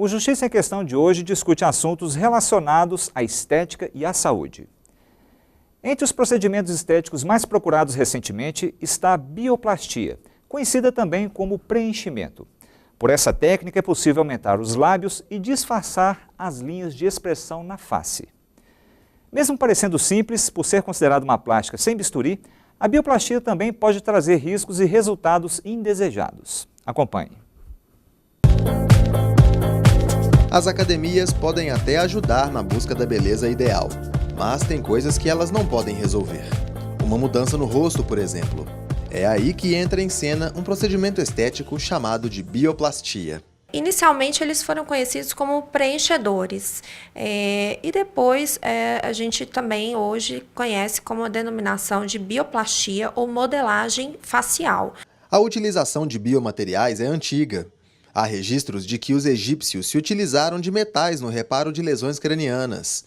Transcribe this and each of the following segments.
O Justiça em Questão de hoje discute assuntos relacionados à estética e à saúde. Entre os procedimentos estéticos mais procurados recentemente está a bioplastia, conhecida também como preenchimento. Por essa técnica é possível aumentar os lábios e disfarçar as linhas de expressão na face. Mesmo parecendo simples, por ser considerada uma plástica sem bisturi, a bioplastia também pode trazer riscos e resultados indesejados. Acompanhe. As academias podem até ajudar na busca da beleza ideal, mas tem coisas que elas não podem resolver. Uma mudança no rosto, por exemplo. É aí que entra em cena um procedimento estético chamado de bioplastia. Inicialmente eles foram conhecidos como preenchedores e depois a gente também hoje conhece como a denominação de bioplastia ou modelagem facial. A utilização de biomateriais é antiga. Há registros de que os egípcios se utilizaram de metais no reparo de lesões cranianas.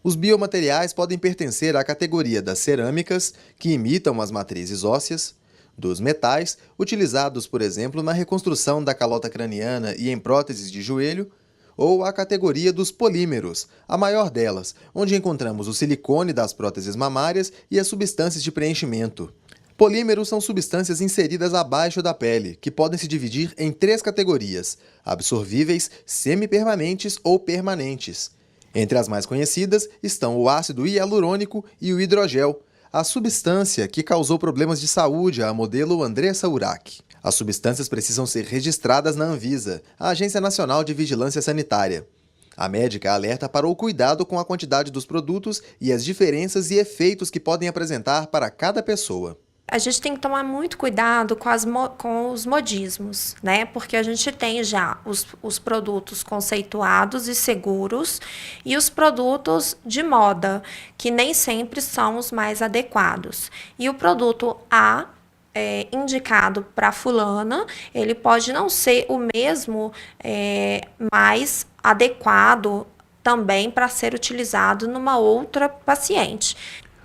Os biomateriais podem pertencer à categoria das cerâmicas, que imitam as matrizes ósseas, dos metais, utilizados, por exemplo, na reconstrução da calota craniana e em próteses de joelho, ou à categoria dos polímeros, a maior delas, onde encontramos o silicone das próteses mamárias e as substâncias de preenchimento. Polímeros são substâncias inseridas abaixo da pele, que podem se dividir em 3 categorias: absorvíveis, semipermanentes ou permanentes. Entre as mais conhecidas estão o ácido hialurônico e o hidrogel, a substância que causou problemas de saúde à modelo Andressa Urach. As substâncias precisam ser registradas na Anvisa, a Agência Nacional de Vigilância Sanitária. A médica alerta para o cuidado com a quantidade dos produtos e as diferenças e efeitos que podem apresentar para cada pessoa. A gente tem que tomar muito cuidado com os modismos, né? Porque a gente tem já os produtos conceituados e seguros e os produtos de moda, que nem sempre são os mais adequados. E o produto A, indicado para fulana, ele pode não ser o mesmo mais adequado também para ser utilizado numa outra paciente.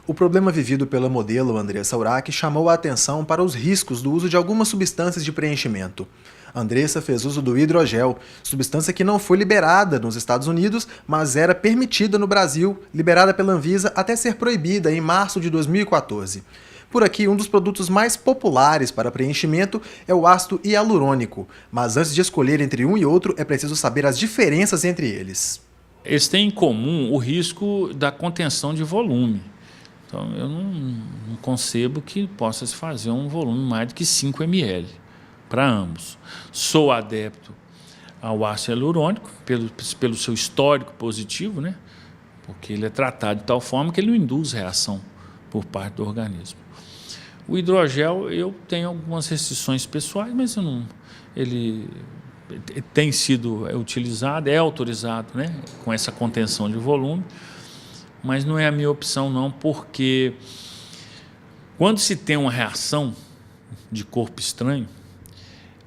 O problema vivido pela modelo Andressa Urach chamou a atenção para os riscos do uso de algumas substâncias de preenchimento. Andressa fez uso do hidrogel, substância que não foi liberada nos Estados Unidos, mas era permitida no Brasil, liberada pela Anvisa até ser proibida em março de 2014. Por aqui, um dos produtos mais populares para preenchimento é o ácido hialurônico, mas antes de escolher entre um e outro, é preciso saber as diferenças entre eles. Eles têm em comum o risco da contenção de volume. Então, eu não concebo que possa se fazer um volume mais do que 5 ml para ambos. Sou adepto ao ácido hialurônico, pelo seu histórico positivo, né? Porque ele é tratado de tal forma que ele não induz reação por parte do organismo. O hidrogel, eu tenho algumas restrições pessoais, mas ele tem sido utilizado, é autorizado, né? Com essa contenção de volume. Mas não é a minha opção não, porque quando se tem uma reação de corpo estranho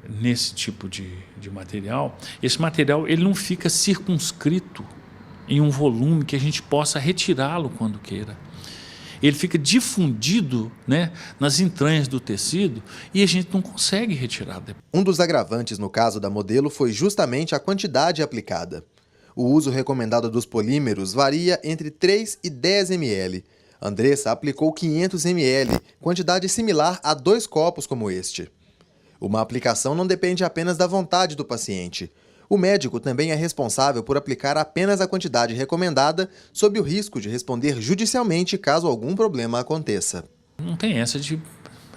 nesse tipo de material, esse material ele não fica circunscrito em um volume que a gente possa retirá-lo quando queira. Ele fica difundido, né, nas entranhas do tecido e a gente não consegue retirar. Um dos agravantes no caso da modelo foi justamente a quantidade aplicada. O uso recomendado dos polímeros varia entre 3 e 10 ml. Andressa aplicou 500 ml, quantidade similar a 2 copos como este. Uma aplicação não depende apenas da vontade do paciente. O médico também é responsável por aplicar apenas a quantidade recomendada, sob o risco de responder judicialmente caso algum problema aconteça. Não tem essa de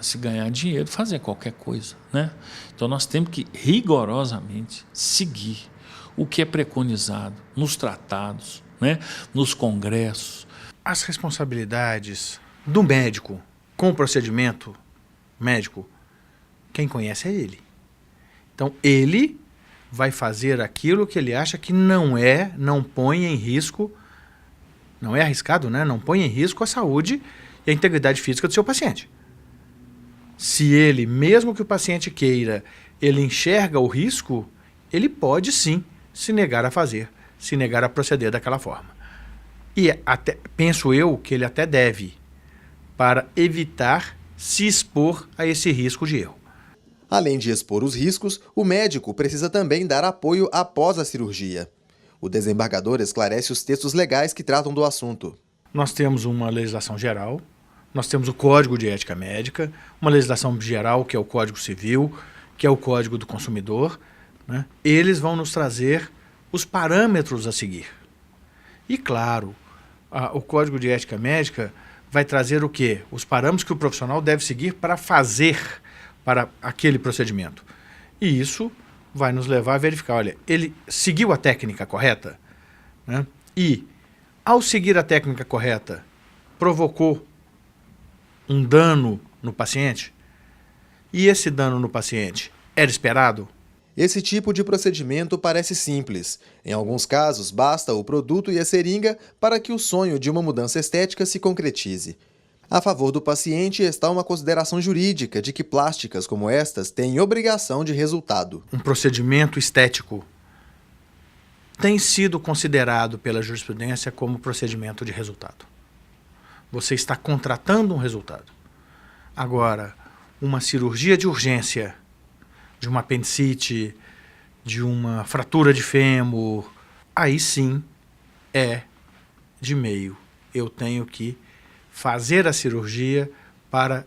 se ganhar dinheiro, fazer qualquer coisa, né? Então nós temos que rigorosamente seguir o que é preconizado nos tratados, né, nos congressos. As responsabilidades do médico com o procedimento médico, quem conhece é ele. Então, ele vai fazer aquilo que ele acha que não põe em risco, não é arriscado, né? Não põe em risco a saúde e a integridade física do seu paciente. Se ele, mesmo que o paciente queira, ele enxerga o risco, ele pode sim se negar a fazer, se negar a proceder daquela forma. E até, penso eu que ele até deve, para evitar se expor a esse risco de erro. Além de expor os riscos, o médico precisa também dar apoio após a cirurgia. O desembargador esclarece os textos legais que tratam do assunto. Nós temos uma legislação geral, nós temos o Código de Ética Médica, uma legislação geral que é o Código Civil, que é o Código do Consumidor, né? Eles vão nos trazer os parâmetros a seguir. E claro, o Código de Ética Médica vai trazer o quê? Os parâmetros que o profissional deve seguir para fazer para aquele procedimento. E isso vai nos levar a verificar, olha, ele seguiu a técnica correta, né? E, ao seguir a técnica correta, provocou um dano no paciente, e esse dano no paciente era esperado? Esse tipo de procedimento parece simples. Em alguns casos, basta o produto e a seringa para que o sonho de uma mudança estética se concretize. A favor do paciente está uma consideração jurídica de que plásticas como estas têm obrigação de resultado. Um procedimento estético tem sido considerado pela jurisprudência como procedimento de resultado. Você está contratando um resultado. Agora, uma cirurgia de urgência, de uma apendicite, de uma fratura de fêmur, aí sim é de meio. Eu tenho que fazer a cirurgia para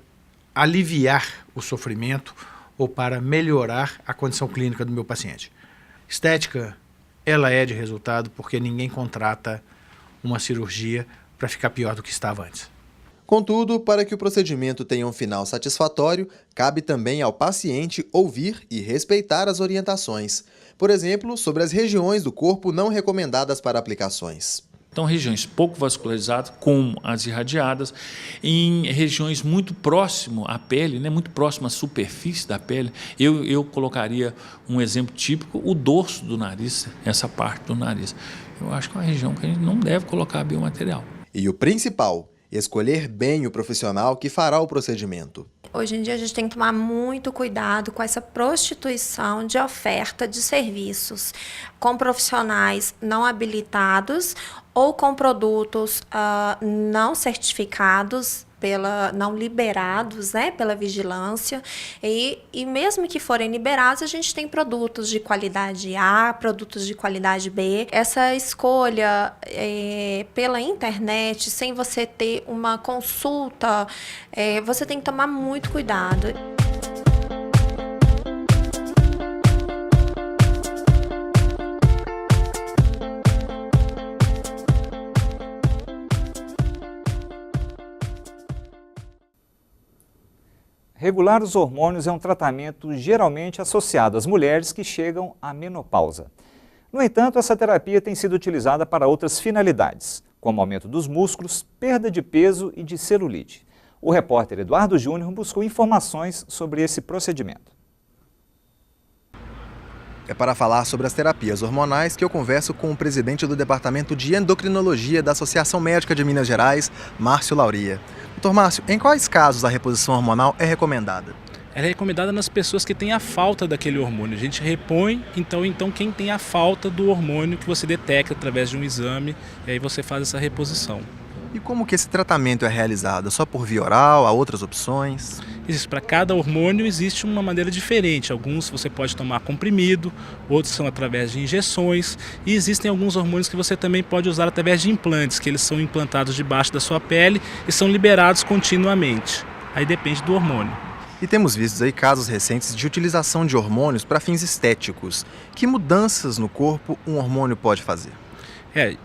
aliviar o sofrimento ou para melhorar a condição clínica do meu paciente. Estética, ela é de resultado porque ninguém contrata uma cirurgia para ficar pior do que estava antes. Contudo, para que o procedimento tenha um final satisfatório, cabe também ao paciente ouvir e respeitar as orientações. Por exemplo, sobre as regiões do corpo não recomendadas para aplicações. Então, regiões pouco vascularizadas, como as irradiadas, em regiões muito próximo à pele, né, muito próximo à superfície da pele, eu colocaria um exemplo típico, o dorso do nariz, essa parte do nariz. Eu acho que é uma região que a gente não deve colocar biomaterial. E o principal, escolher bem o profissional que fará o procedimento. Hoje em dia a gente tem que tomar muito cuidado com essa prostituição de oferta de serviços com profissionais não habilitados ou com produtos não certificados, não liberados, né, pela vigilância. E mesmo que forem liberados, a gente tem produtos de qualidade A, produtos de qualidade B. Essa escolha pela internet, sem você ter uma consulta, você tem que tomar muito cuidado. Regular os hormônios é um tratamento geralmente associado às mulheres que chegam à menopausa. No entanto, essa terapia tem sido utilizada para outras finalidades, como aumento dos músculos, perda de peso e de celulite. O repórter Eduardo Júnior buscou informações sobre esse procedimento. É para falar sobre as terapias hormonais que eu converso com o presidente do Departamento de Endocrinologia da Associação Médica de Minas Gerais, Márcio Lauria. Doutor Márcio, em quais casos a reposição hormonal é recomendada? Ela é recomendada nas pessoas que têm a falta daquele hormônio. A gente repõe, então quem tem a falta do hormônio que você detecta através de um exame, e aí você faz essa reposição. E como que esse tratamento é realizado? Só por via oral? Há outras opções? Para cada hormônio existe uma maneira diferente. Alguns você pode tomar comprimido, outros são através de injeções. E existem alguns hormônios que você também pode usar através de implantes, que eles são implantados debaixo da sua pele e são liberados continuamente. Aí depende do hormônio. E temos visto aí casos recentes de utilização de hormônios para fins estéticos. Que mudanças no corpo um hormônio pode fazer?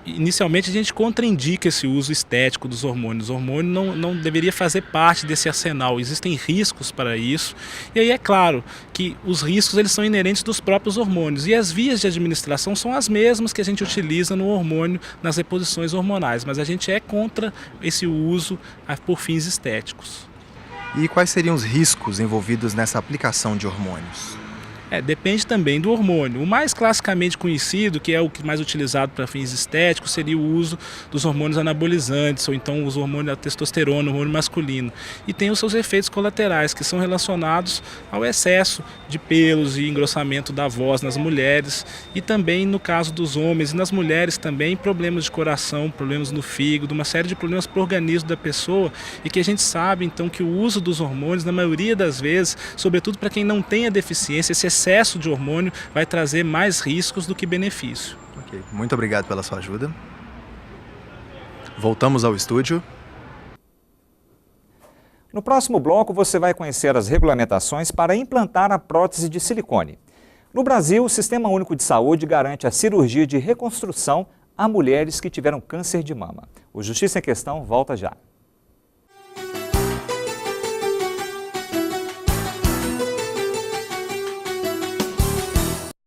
Inicialmente a gente contraindica esse uso estético dos hormônios. O hormônio não deveria fazer parte desse arsenal. Existem riscos para isso. E aí é claro que os riscos eles são inerentes dos próprios hormônios. E as vias de administração são as mesmas que a gente utiliza no hormônio, nas reposições hormonais. Mas a gente é contra esse uso por fins estéticos. E quais seriam os riscos envolvidos nessa aplicação de hormônios? Depende também do hormônio. O mais classicamente conhecido, que é o mais utilizado para fins estéticos, seria o uso dos hormônios anabolizantes, ou então os hormônios da testosterona, o hormônio masculino. E tem os seus efeitos colaterais, que são relacionados ao excesso de pelos e engrossamento da voz nas mulheres, e também no caso dos homens e nas mulheres também problemas de coração, problemas no fígado, uma série de problemas para o organismo da pessoa, e que a gente sabe então que o uso dos hormônios, na maioria das vezes, sobretudo para quem não tem a deficiência, esse excesso de hormônio vai trazer mais riscos do que benefício. Ok, muito obrigado pela sua ajuda. Voltamos ao estúdio. No próximo bloco, você vai conhecer as regulamentações para implantar a prótese de silicone. No Brasil, o Sistema Único de Saúde garante a cirurgia de reconstrução a mulheres que tiveram câncer de mama. O Justiça em Questão volta já.